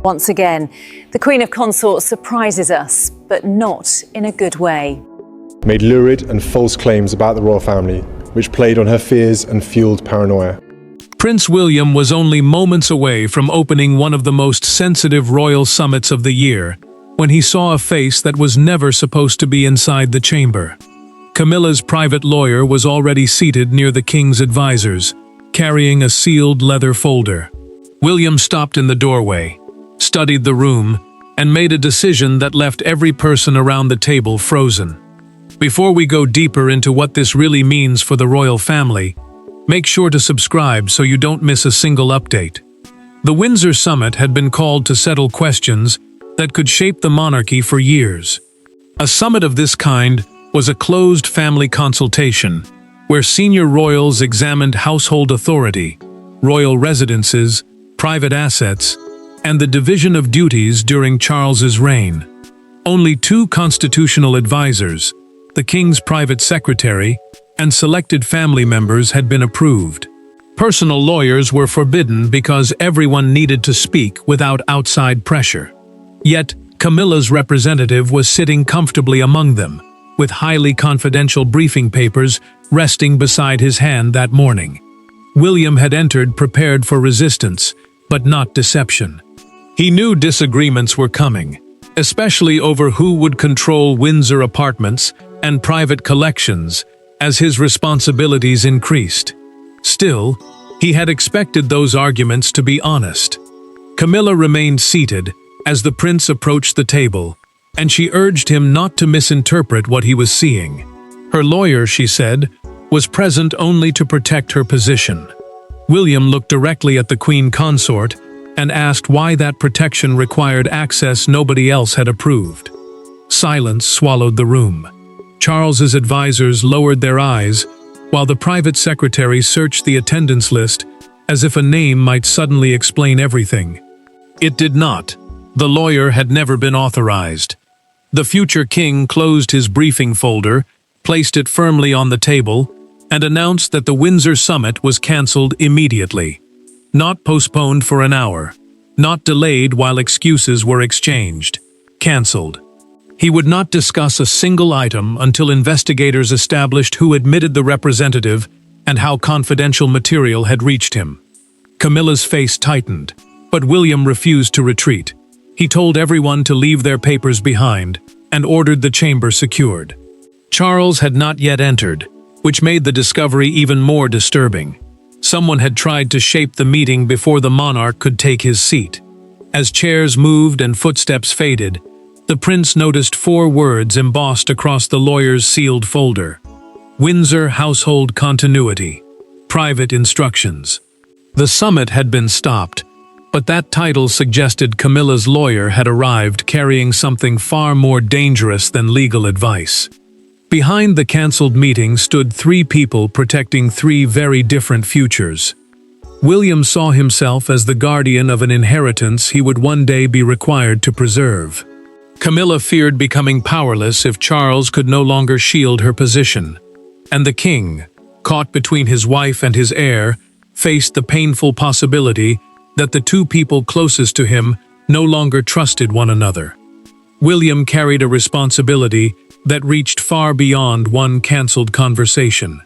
Once again, the Queen of Consorts surprises us, but not in a good way. Made lurid and false claims about the royal family, which played on her fears and fueled paranoia. Prince William was only moments away from opening one of the most sensitive royal summits of the year, when he saw a face that was never supposed to be inside the chamber. Camilla's private lawyer was already seated near the king's advisors, carrying a sealed leather folder. William stopped in the doorway, studied the room, and made a decision that left every person around the table frozen. Before we go deeper into what this really means for the royal family, make sure to subscribe so you don't miss a single update. The Windsor summit had been called to settle questions that could shape the monarchy for years. A summit of this kind was a closed family consultation, where senior royals examined household authority, royal residences, private assets, and the division of duties during Charles's reign. Only 2 constitutional advisors, the king's private secretary, and selected family members had been approved. Personal lawyers were forbidden because everyone needed to speak without outside pressure. Yet, Camilla's representative was sitting comfortably among them, with highly confidential briefing papers resting beside his hand that morning. William had entered prepared for resistance, but not deception. He knew disagreements were coming, especially over who would control Windsor apartments and private collections as his responsibilities increased. Still, he had expected those arguments to be honest. Camilla remained seated as the prince approached the table, and she urged him not to misinterpret what he was seeing. Her lawyer, she said, was present only to protect her position. William looked directly at the queen consort and asked why that protection required access nobody else had approved. Silence swallowed the room. Charles's advisors lowered their eyes, while the private secretary searched the attendance list as if a name might suddenly explain everything. It did not. The lawyer had never been authorized. The future king closed his briefing folder, placed it firmly on the table, and announced that the Windsor summit was cancelled immediately. Not postponed for an hour, not delayed while excuses were exchanged. Cancelled. He would not discuss a single item until investigators established who admitted the representative and how confidential material had reached him. Camilla's face tightened, but William refused to retreat. He told everyone to leave their papers behind and ordered the chamber secured. Charles had not yet entered, which made the discovery even more disturbing. Someone had tried to shape the meeting before the monarch could take his seat. As chairs moved and footsteps faded, the prince noticed 4 words embossed across the lawyer's sealed folder: Windsor Household Continuity, Private Instructions. The summit had been stopped, but that title suggested Camilla's lawyer had arrived carrying something far more dangerous than legal advice. Behind the cancelled meeting stood 3 people protecting 3 very different futures. William saw himself as the guardian of an inheritance he would one day be required to preserve. Camilla feared becoming powerless if Charles could no longer shield her position. And the king, caught between his wife and his heir, faced the painful possibility that the 2 people closest to him no longer trusted one another. William carried a responsibility that reached far beyond one cancelled conversation.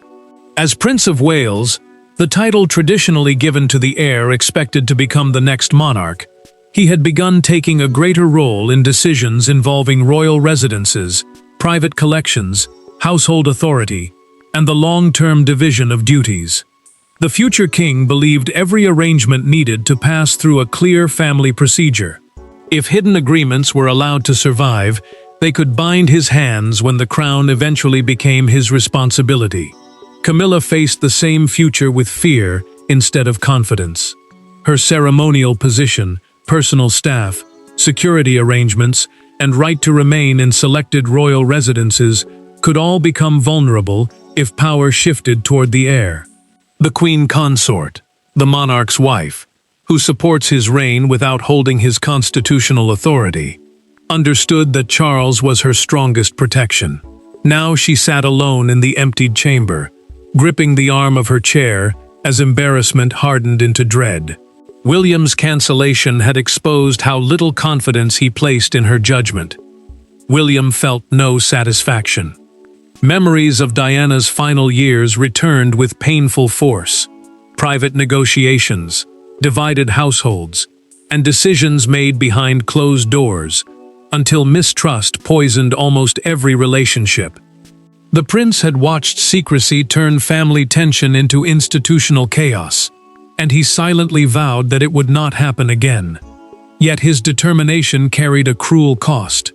As Prince of Wales, the title traditionally given to the heir expected to become the next monarch, he had begun taking a greater role in decisions involving royal residences, private collections, household authority, and the long-term division of duties. The future king believed every arrangement needed to pass through a clear family procedure. If hidden agreements were allowed to survive, they could bind his hands when the crown eventually became his responsibility. Camilla faced the same future with fear instead of confidence. Her ceremonial position, personal staff, security arrangements, and right to remain in selected royal residences could all become vulnerable if power shifted toward the heir. The queen consort, the monarch's wife, who supports his reign without holding his constitutional authority, understood that Charles was her strongest protection. Now she sat alone in the emptied chamber, gripping the arm of her chair as embarrassment hardened into dread. William's cancellation had exposed how little confidence he placed in her judgment. William felt no satisfaction. Memories of Diana's final years returned with painful force. Private negotiations, divided households, and decisions made behind closed doors, until mistrust poisoned almost every relationship. The prince had watched secrecy turn family tension into institutional chaos, and he silently vowed that it would not happen again. Yet his determination carried a cruel cost.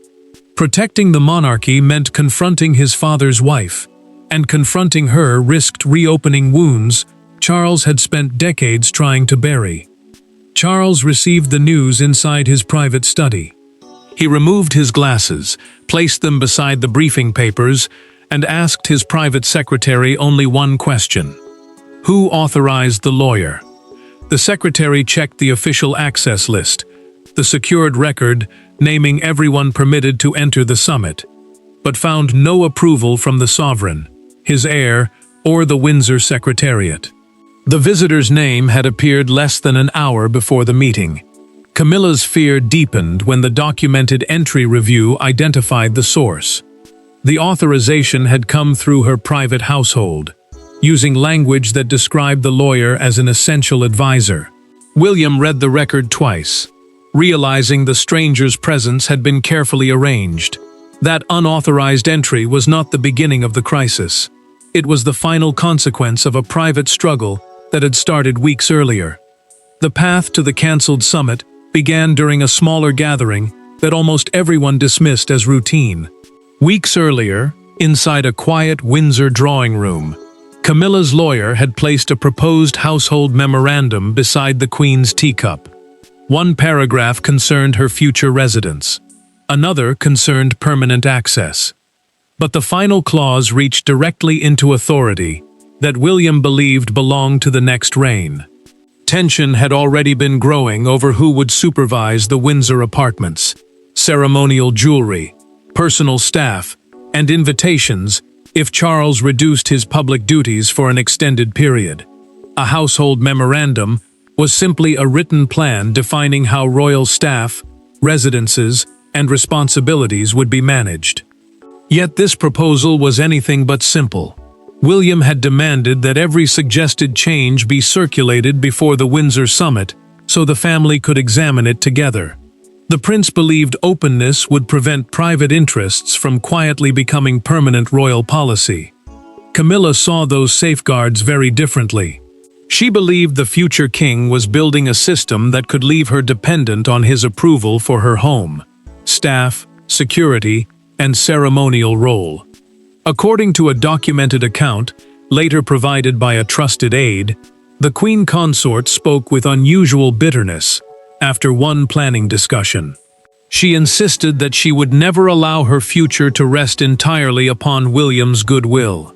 Protecting the monarchy meant confronting his father's wife, and confronting her risked reopening wounds Charles had spent decades trying to bury. Charles received the news inside his private study. He removed his glasses, placed them beside the briefing papers, and asked his private secretary only one question. Who authorized the lawyer? The secretary checked the official access list, the secured record naming everyone permitted to enter the summit, but found no approval from the sovereign, his heir, or the Windsor Secretariat. The visitor's name had appeared less than an hour before the meeting. Camilla's fear deepened when the documented entry review identified the source. The authorization had come through her private household, using language that described the lawyer as an essential advisor. William read the record twice, realizing the stranger's presence had been carefully arranged. That unauthorized entry was not the beginning of the crisis. It was the final consequence of a private struggle that had started weeks earlier. The path to the cancelled summit began during a smaller gathering that almost everyone dismissed as routine. Weeks earlier, inside a quiet Windsor drawing room, Camilla's lawyer had placed a proposed household memorandum beside the Queen's teacup. One paragraph concerned her future residence. Another concerned permanent access. But the final clause reached directly into authority that William believed belonged to the next reign. Tension had already been growing over who would supervise the Windsor apartments. Ceremonial jewelry, personal staff, and invitations if Charles reduced his public duties for an extended period. A household memorandum was simply a written plan defining how royal staff, residences, and responsibilities would be managed. Yet this proposal was anything but simple. William had demanded that every suggested change be circulated before the Windsor summit so the family could examine it together. The prince believed openness would prevent private interests from quietly becoming permanent royal policy. Camilla saw those safeguards very differently. She believed the future king was building a system that could leave her dependent on his approval for her home, staff, security, and ceremonial role. According to a documented account, later provided by a trusted aide, the queen consort spoke with unusual bitterness after one planning discussion. She insisted that she would never allow her future to rest entirely upon William's goodwill.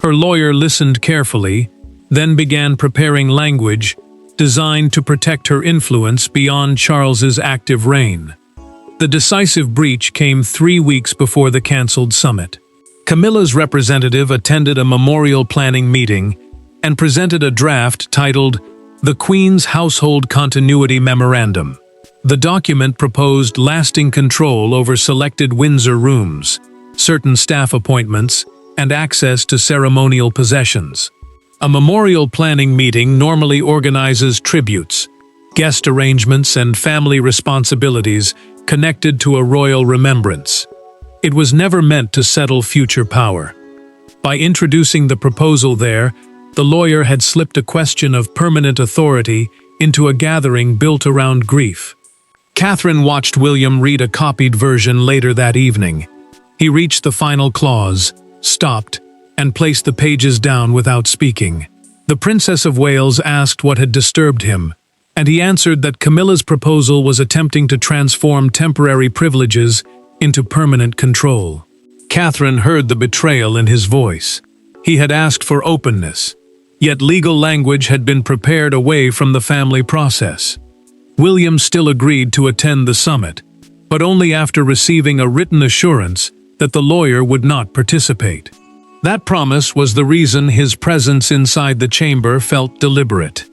Her lawyer listened carefully, then began preparing language designed to protect her influence beyond Charles's active reign. The decisive breach came 3 weeks before the cancelled summit. Camilla's representative attended a memorial planning meeting and presented a draft titled The Queen's Household Continuity Memorandum. The document proposed lasting control over selected Windsor rooms, certain staff appointments, and access to ceremonial possessions. A memorial planning meeting normally organizes tributes, guest arrangements, and family responsibilities connected to a royal remembrance. It was never meant to settle future power. By introducing the proposal there, the lawyer had slipped a question of permanent authority into a gathering built around grief. Catherine watched William read a copied version later that evening. He reached the final clause, stopped, and placed the pages down without speaking. The Princess of Wales asked what had disturbed him, and he answered that Camilla's proposal was attempting to transform temporary privileges into permanent control. Catherine heard the betrayal in his voice. He had asked for openness, yet legal language had been prepared away from the family process. William still agreed to attend the summit, but only after receiving a written assurance that the lawyer would not participate. That promise was the reason his presence inside the chamber felt deliberate.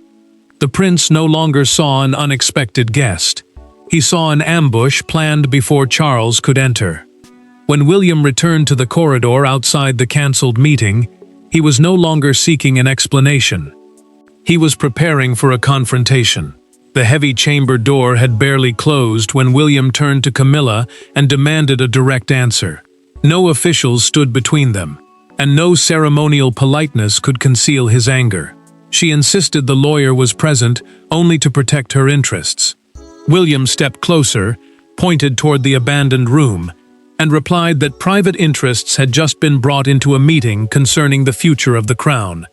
The prince no longer saw an unexpected guest. He saw an ambush planned before Charles could enter. When William returned to the corridor outside the cancelled meeting, he was no longer seeking an explanation. He was preparing for a confrontation. The heavy chamber door had barely closed when William turned to Camilla and demanded a direct answer. No officials stood between them, and no ceremonial politeness could conceal his anger. She insisted the lawyer was present only to protect her interests. William stepped closer, pointed toward the abandoned room, and replied that private interests had just been brought into a meeting concerning the future of the crown.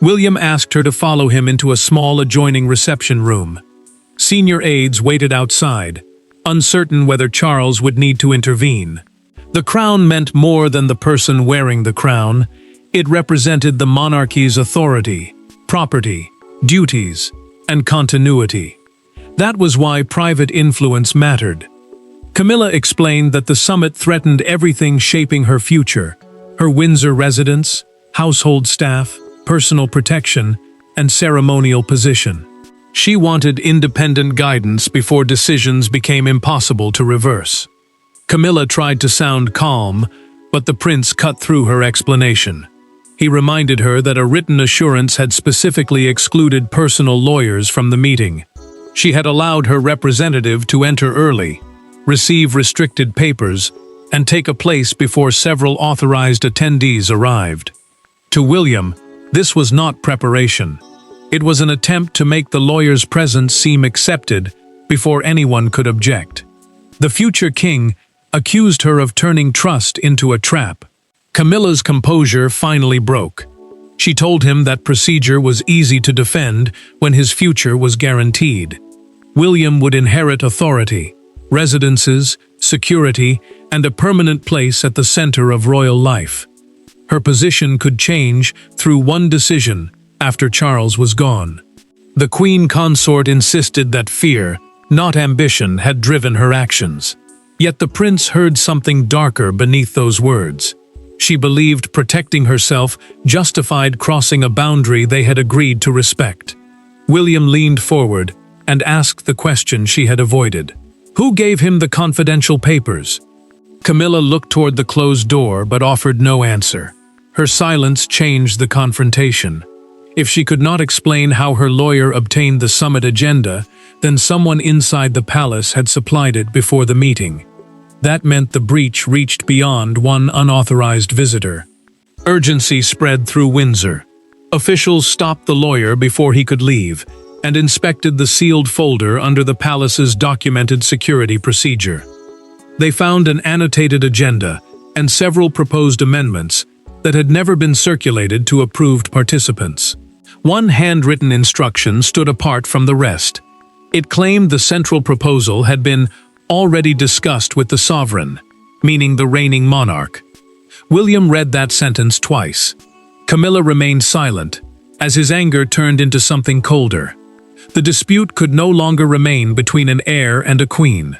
William asked her to follow him into a small adjoining reception room. Senior aides waited outside, uncertain whether Charles would need to intervene. The crown meant more than the person wearing the crown. It represented the monarchy's authority, property, duties, and continuity. That was why private influence mattered. Camilla explained that the summit threatened everything shaping her future: her Windsor residence, household staff, personal protection, and ceremonial position. She wanted independent guidance before decisions became impossible to reverse. Camilla tried to sound calm, but the prince cut through her explanation. He reminded her that a written assurance had specifically excluded personal lawyers from the meeting. She had allowed her representative to enter early, receive restricted papers, and take a place before several authorized attendees arrived. To William, this was not preparation. It was an attempt to make the lawyer's presence seem accepted before anyone could object. The future king accused her of turning trust into a trap. Camilla's composure finally broke. She told him that procedure was easy to defend when his future was guaranteed. William would inherit authority, residences, security, and a permanent place at the center of royal life. Her position could change through one decision after Charles was gone. The queen consort insisted that fear, not ambition, had driven her actions. Yet the prince heard something darker beneath those words. She believed protecting herself justified crossing a boundary they had agreed to respect. William leaned forward and asked the question she had avoided. Who gave him the confidential papers? Camilla looked toward the closed door but offered no answer. Her silence changed the confrontation. If she could not explain how her lawyer obtained the summit agenda, then someone inside the palace had supplied it before the meeting. That meant the breach reached beyond one unauthorized visitor. Urgency spread through Windsor. Officials stopped the lawyer before he could leave and inspected the sealed folder under the palace's documented security procedure. They found an annotated agenda and several proposed amendments that had never been circulated to approved participants. One handwritten instruction stood apart from the rest. It claimed the central proposal had been already discussed with the sovereign, meaning the reigning monarch. William read that sentence twice. Camilla remained silent, as his anger turned into something colder. The dispute could no longer remain between an heir and a queen.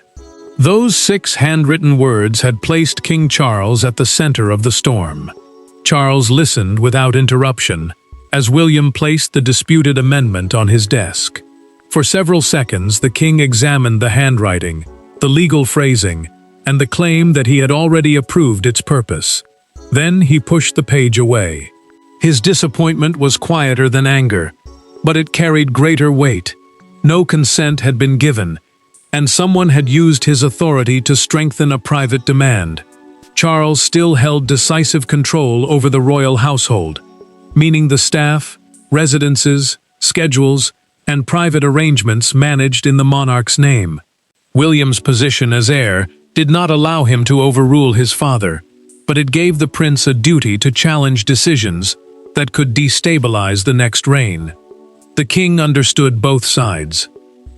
Those 6 handwritten words had placed King Charles at the center of the storm. Charles listened without interruption as William placed the disputed amendment on his desk. For several seconds, the king examined the handwriting, the legal phrasing, and the claim that he had already approved its purpose. Then he pushed the page away. His disappointment was quieter than anger, but it carried greater weight. No consent had been given, and someone had used his authority to strengthen a private demand. Charles still held decisive control over the royal household, meaning the staff, residences, schedules, and private arrangements managed in the monarch's name. William's position as heir did not allow him to overrule his father, but it gave the prince a duty to challenge decisions that could destabilize the next reign. The king understood both sides.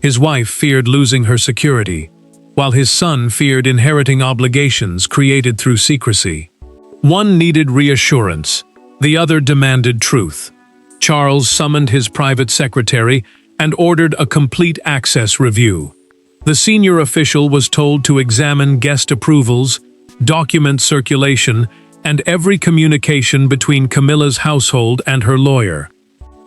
His wife feared losing her security, while his son feared inheriting obligations created through secrecy. One needed reassurance, the other demanded truth. Charles summoned his private secretary and ordered a complete access review. The senior official was told to examine guest approvals, document circulation, and every communication between Camilla's household and her lawyer.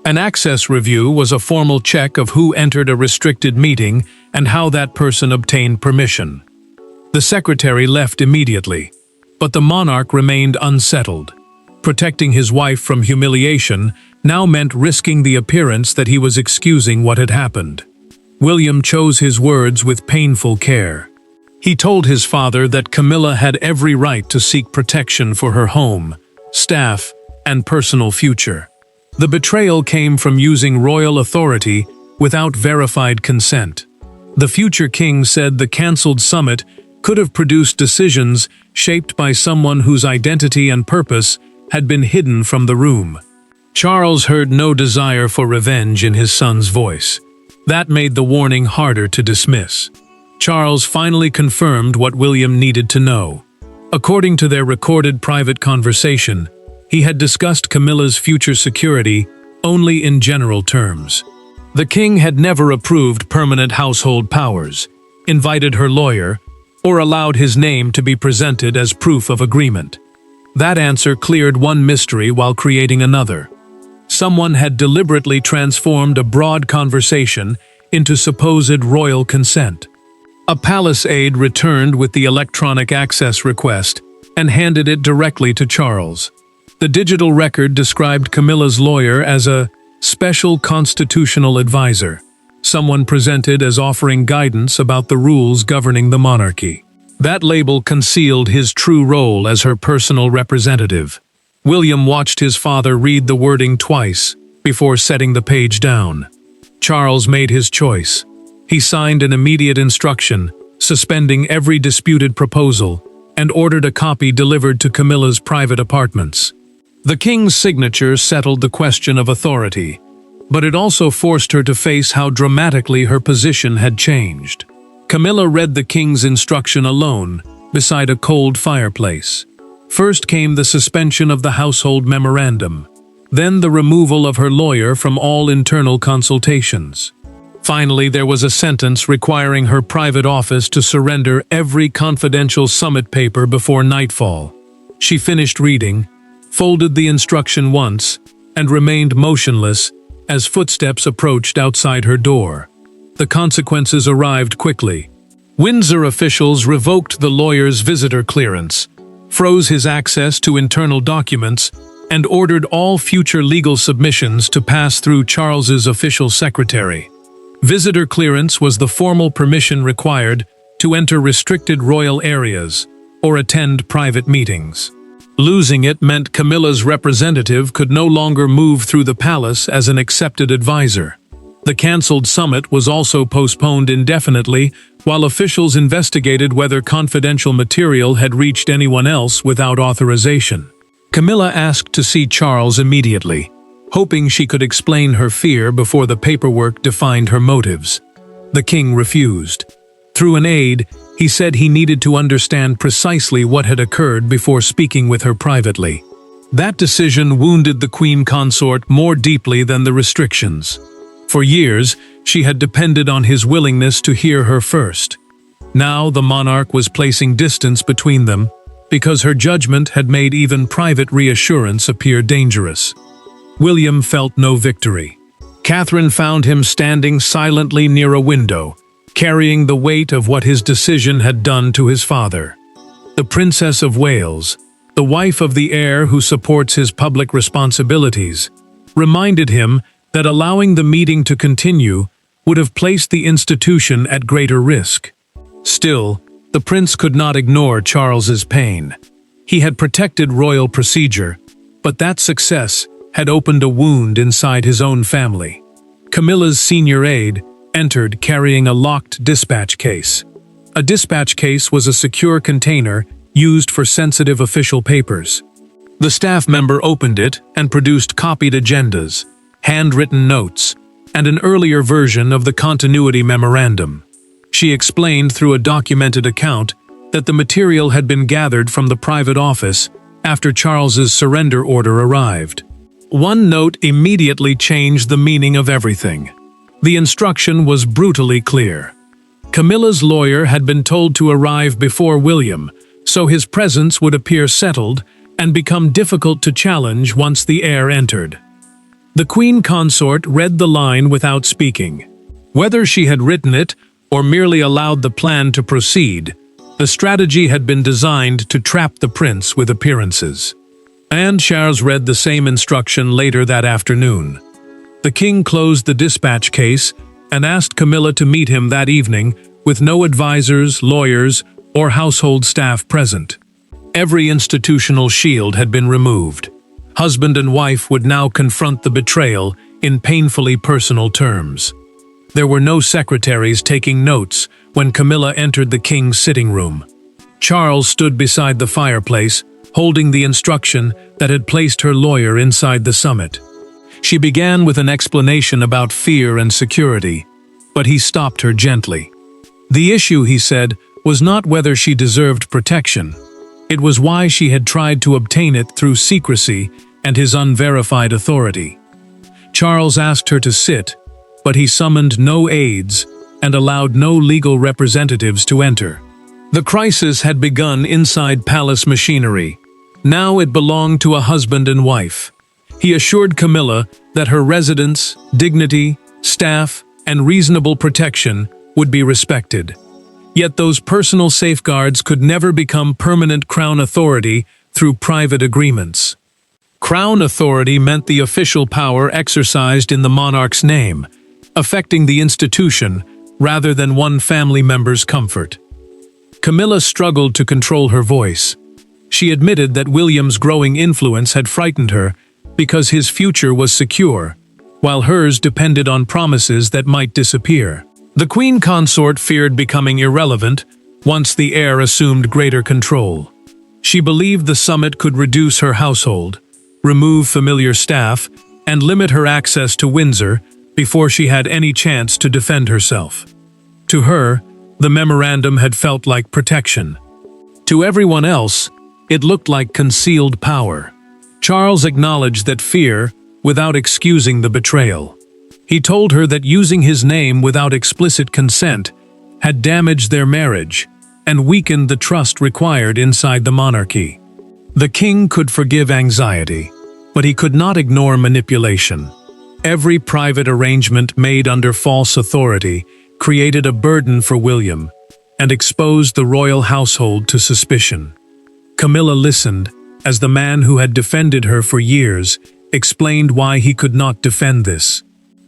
An access review was a formal check of who entered a restricted meeting and how that person obtained permission. The secretary left immediately, but the monarch remained unsettled. Protecting his wife from humiliation now meant risking the appearance that he was excusing what had happened. William chose his words with painful care. He told his father that Camilla had every right to seek protection for her home, staff, and personal future. The betrayal came from using royal authority without verified consent. The future king said the cancelled summit could have produced decisions shaped by someone whose identity and purpose had been hidden from the room. Charles heard no desire for revenge in his son's voice. That made the warning harder to dismiss. Charles finally confirmed what William needed to know. According to their recorded private conversation, he had discussed Camilla's future security only in general terms. The king had never approved permanent household powers, invited her lawyer, or allowed his name to be presented as proof of agreement. That answer cleared one mystery while creating another. Someone had deliberately transformed a broad conversation into supposed royal consent. A palace aide returned with the electronic access request and handed it directly to Charles. The digital record described Camilla's lawyer as a special constitutional advisor, someone presented as offering guidance about the rules governing the monarchy. That label concealed his true role as her personal representative. William watched his father read the wording twice before setting the page down. Charles made his choice. He signed an immediate instruction, suspending every disputed proposal, and ordered a copy delivered to Camilla's private apartments. The king's signature settled the question of authority, but it also forced her to face how dramatically her position had changed. Camilla read the king's instruction alone, beside a cold fireplace. First came the suspension of the household memorandum, then the removal of her lawyer from all internal consultations. Finally, there was a sentence requiring her private office to surrender every confidential summit paper before nightfall. She finished reading, folded the instruction once, and remained motionless as footsteps approached outside her door. The consequences arrived quickly. Windsor officials revoked the lawyer's visitor clearance, froze his access to internal documents, and ordered all future legal submissions to pass through Charles's official secretary. Visitor clearance was the formal permission required to enter restricted royal areas or attend private meetings. Losing it meant Camilla's representative could no longer move through the palace as an accepted advisor. The cancelled summit was also postponed indefinitely while officials investigated whether confidential material had reached anyone else without authorization. Camilla asked to see Charles immediately, hoping she could explain her fear before the paperwork defined her motives. The king refused. Through an aide, he said he needed to understand precisely what had occurred before speaking with her privately. That decision wounded the queen consort more deeply than the restrictions. For years, she had depended on his willingness to hear her first. Now the monarch was placing distance between them because her judgment had made even private reassurance appear dangerous. William felt no victory. Catherine found him standing silently near a window, carrying the weight of what his decision had done to his father. The Princess of Wales, the wife of the heir who supports his public responsibilities, reminded him that allowing the meeting to continue would have placed the institution at greater risk. Still, the prince could not ignore Charles's pain. He had protected royal procedure, but that success had opened a wound inside his own family. Camilla's senior aide entered carrying a locked dispatch case. A dispatch case was a secure container used for sensitive official papers. The staff member opened it and produced copied agendas, handwritten notes, and an earlier version of the continuity memorandum. She explained through a documented account that the material had been gathered from the private office after Charles's surrender order arrived. One note immediately changed the meaning of everything. The instruction was brutally clear. Camilla's lawyer had been told to arrive before William, so his presence would appear settled and become difficult to challenge once the heir entered. The Queen Consort read the line without speaking. Whether she had written it or merely allowed the plan to proceed, the strategy had been designed to trap the prince with appearances. And Charles read the same instruction later that afternoon. The king closed the dispatch case and asked Camilla to meet him that evening with no advisors, lawyers, or household staff present. Every institutional shield had been removed. Husband and wife would now confront the betrayal in painfully personal terms. There were no secretaries taking notes when Camilla entered the king's sitting room. Charles stood beside the fireplace, holding the instruction that had placed her lawyer inside the summit. She began with an explanation about fear and security, but he stopped her gently. The issue, he said, was not whether she deserved protection. It was why she had tried to obtain it through secrecy and his unverified authority. Charles asked her to sit, but he summoned no aides and allowed no legal representatives to enter. The crisis had begun inside palace machinery. Now it belonged to a husband and wife. He assured Camilla that her residence, dignity, staff, and reasonable protection would be respected. Yet those personal safeguards could never become permanent crown authority through private agreements. Crown authority meant the official power exercised in the monarch's name, affecting the institution rather than one family member's comfort. Camilla struggled to control her voice. She admitted that William's growing influence had frightened her because his future was secure, while hers depended on promises that might disappear. The Queen Consort feared becoming irrelevant once the heir assumed greater control. She believed the summit could reduce her household, remove familiar staff, and limit her access to Windsor before she had any chance to defend herself. To her, the memorandum had felt like protection. To everyone else, it looked like concealed power. Charles acknowledged that fear, without excusing the betrayal. He told her that using his name without explicit consent had damaged their marriage and weakened the trust required inside the monarchy. The king could forgive anxiety, but he could not ignore manipulation. Every private arrangement made under false authority created a burden for William and exposed the royal household to suspicion. Camilla listened as the man who had defended her for years explained why he could not defend this.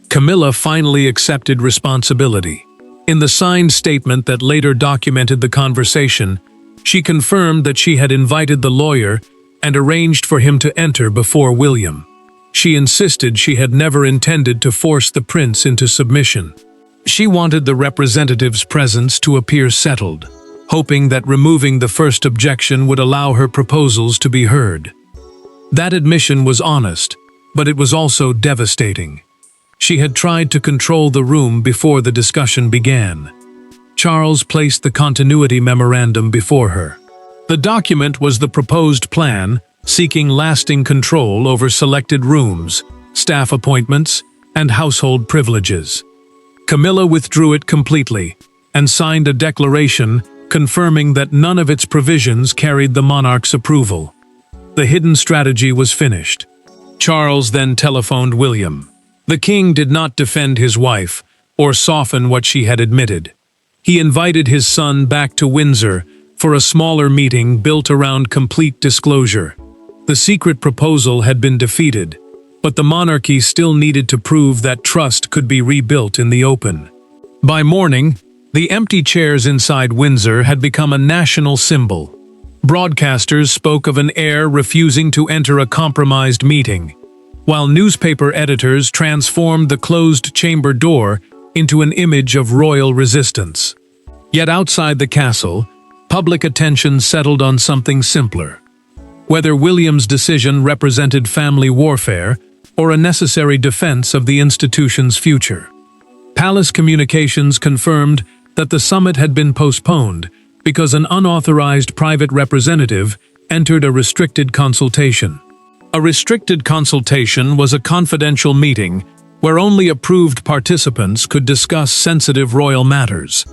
Camilla finally accepted responsibility. In the signed statement that later documented the conversation, she confirmed that she had invited the lawyer and arranged for him to enter before William. She insisted she had never intended to force the prince into submission. She wanted the representative's presence to appear settled, hoping that removing the first objection would allow her proposals to be heard. That admission was honest, but it was also devastating. She had tried to control the room before the discussion began. Charles placed the continuity memorandum before her. The document was the proposed plan, seeking lasting control over selected rooms, staff appointments, and household privileges. Camilla withdrew it completely and signed a declaration confirming that none of its provisions carried the monarch's approval. The hidden strategy was finished. Charles then telephoned William. The king did not defend his wife or soften what she had admitted. He invited his son back to Windsor for a smaller meeting built around complete disclosure. The secret proposal had been defeated, but the monarchy still needed to prove that trust could be rebuilt in the open. By morning, the empty chairs inside Windsor had become a national symbol. Broadcasters spoke of an heir refusing to enter a compromised meeting, while newspaper editors transformed the closed chamber door into an image of royal resistance. Yet outside the castle, public attention settled on something simpler. Whether William's decision represented family warfare or a necessary defense of the institution's future. Palace communications confirmed that the summit had been postponed because an unauthorized private representative entered a restricted consultation. A restricted consultation was a confidential meeting where only approved participants could discuss sensitive royal matters.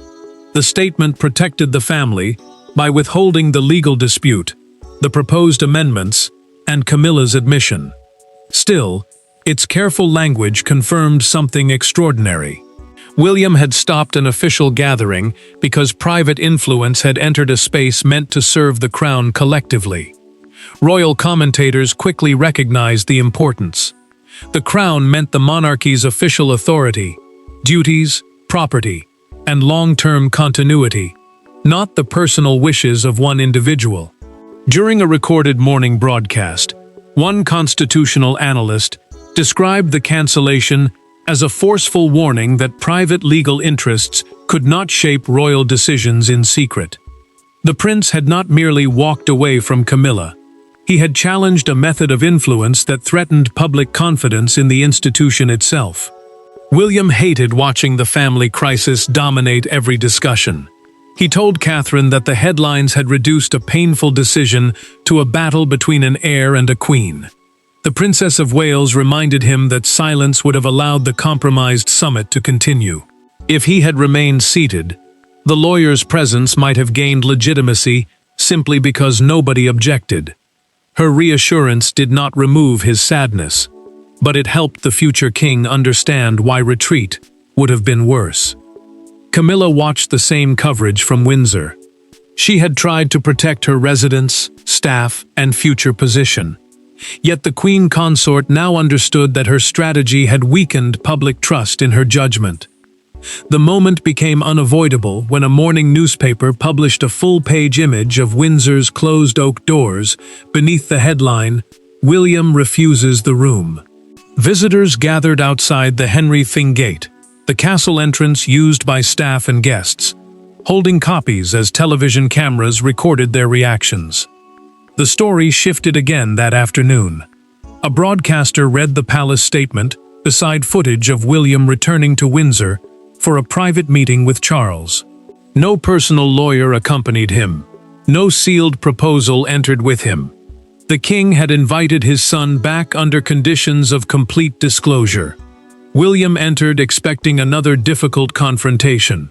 The statement protected the family by withholding the legal dispute, the proposed amendments, and Camilla's admission. Still, Its careful language confirmed something extraordinary. William had stopped an official gathering because private influence had entered a space meant to serve the crown collectively. Royal commentators quickly recognized the importance. The crown meant the monarchy's official authority, duties, property, and long-term continuity, not the personal wishes of one individual. During a recorded morning broadcast, one constitutional analyst described the cancellation as a forceful warning that private legal interests could not shape royal decisions in secret. The prince had not merely walked away from Camilla. He had challenged a method of influence that threatened public confidence in the institution itself. William hated watching the family crisis dominate every discussion. He told Catherine that the headlines had reduced a painful decision to a battle between an heir and a queen. The Princess of Wales reminded him that silence would have allowed the compromised summit to continue. If he had remained seated, the lawyer's presence might have gained legitimacy simply because nobody objected. Her reassurance did not remove his sadness, but it helped the future king understand why retreat would have been worse. Camilla watched the same coverage from Windsor. She had tried to protect her residence, staff, and future position. Yet the queen consort now understood that her strategy had weakened public trust in her judgment. The moment became unavoidable when a morning newspaper published a full-page image of Windsor's closed oak doors beneath the headline, "William refuses the room." Visitors gathered outside the Henry Thing Gate, the castle entrance used by staff and guests, holding copies as television cameras recorded their reactions. The story shifted again that afternoon. A broadcaster read the palace statement beside footage of William returning to Windsor for a private meeting with Charles. No personal lawyer accompanied him. No sealed proposal entered with him. The king had invited his son back under conditions of complete disclosure. William entered expecting another difficult confrontation.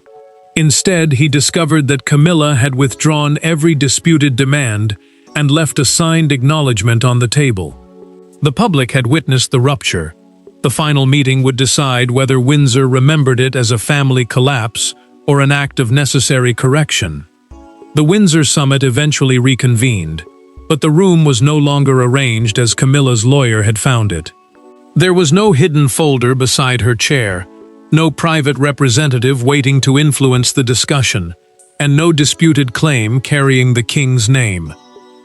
Instead, he discovered that Camilla had withdrawn every disputed demand and left a signed acknowledgement on the table. The public had witnessed the rupture. The final meeting would decide whether Windsor remembered it as a family collapse or an act of necessary correction. The Windsor summit eventually reconvened, but the room was no longer arranged as Camilla's lawyer had found it. There was no hidden folder beside her chair, no private representative waiting to influence the discussion, and no disputed claim carrying the king's name.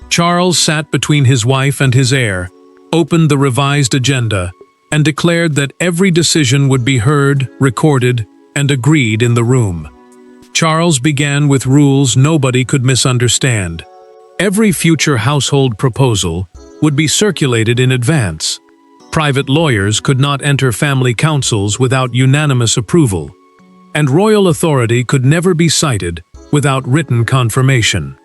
Charles sat between his wife and his heir, opened the revised agenda, and declared that every decision would be heard, recorded, and agreed in the room. Charles began with rules nobody could misunderstand. Every future household proposal would be circulated in advance. Private lawyers could not enter family councils without unanimous approval, and royal authority could never be cited without written confirmation.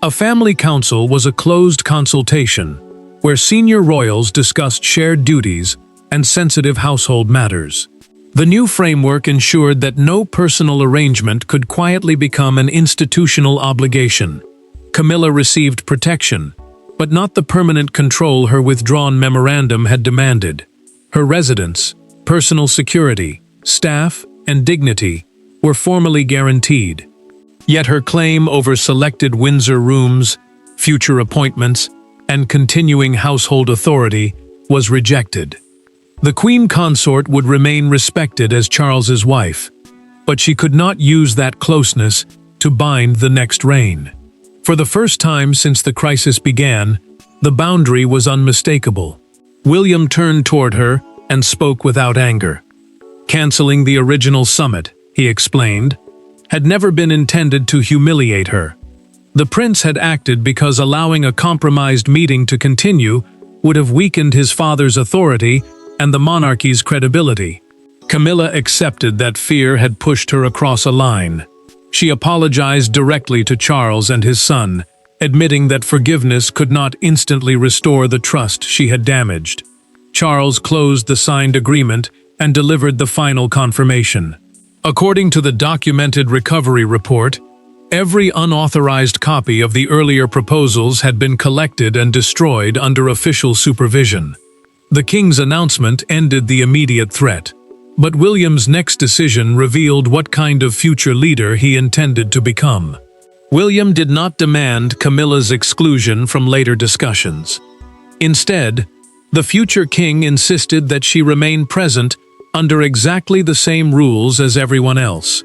A family council was a closed consultation where senior royals discussed shared duties and sensitive household matters. The new framework ensured that no personal arrangement could quietly become an institutional obligation. Camilla received protection, but not the permanent control her withdrawn memorandum had demanded. Her residence, personal security, staff, and dignity were formally guaranteed. Yet her claim over selected Windsor rooms, future appointments, and continuing household authority was rejected. The queen consort would remain respected as Charles's wife, but she could not use that closeness to bind the next reign. For the first time since the crisis began, the boundary was unmistakable. William turned toward her and spoke without anger. Canceling the original summit, he explained, had never been intended to humiliate her. The prince had acted because allowing a compromised meeting to continue would have weakened his father's authority and the monarchy's credibility. Camilla accepted that fear had pushed her across a line. She apologized directly to Charles and his son, admitting that forgiveness could not instantly restore the trust she had damaged. Charles closed the signed agreement and delivered the final confirmation. According to the documented recovery report, every unauthorized copy of the earlier proposals had been collected and destroyed under official supervision. The king's announcement ended the immediate threat, but William's next decision revealed what kind of future leader he intended to become. William did not demand Camilla's exclusion from later discussions. Instead, the future king insisted that she remain present under exactly the same rules as everyone else.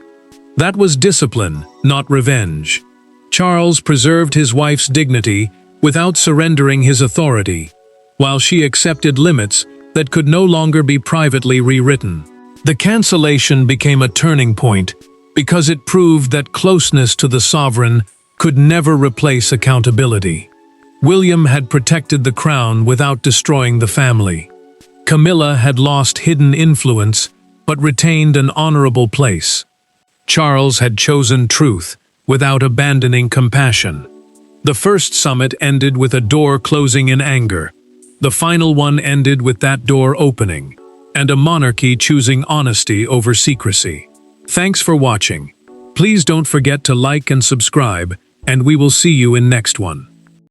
That was discipline, not revenge. Charles preserved his wife's dignity without surrendering his authority, while she accepted limits that could no longer be privately rewritten. The cancellation became a turning point because it proved that closeness to the sovereign could never replace accountability. William had protected the crown without destroying the family. Camilla had lost hidden influence but retained an honorable place. Charles had chosen truth without abandoning compassion. The first summit ended with a door closing in anger. The final one ended with that door opening, and a monarchy choosing honesty over secrecy. Thanks for watching. Please don't forget to like and subscribe, and we will see you in next one.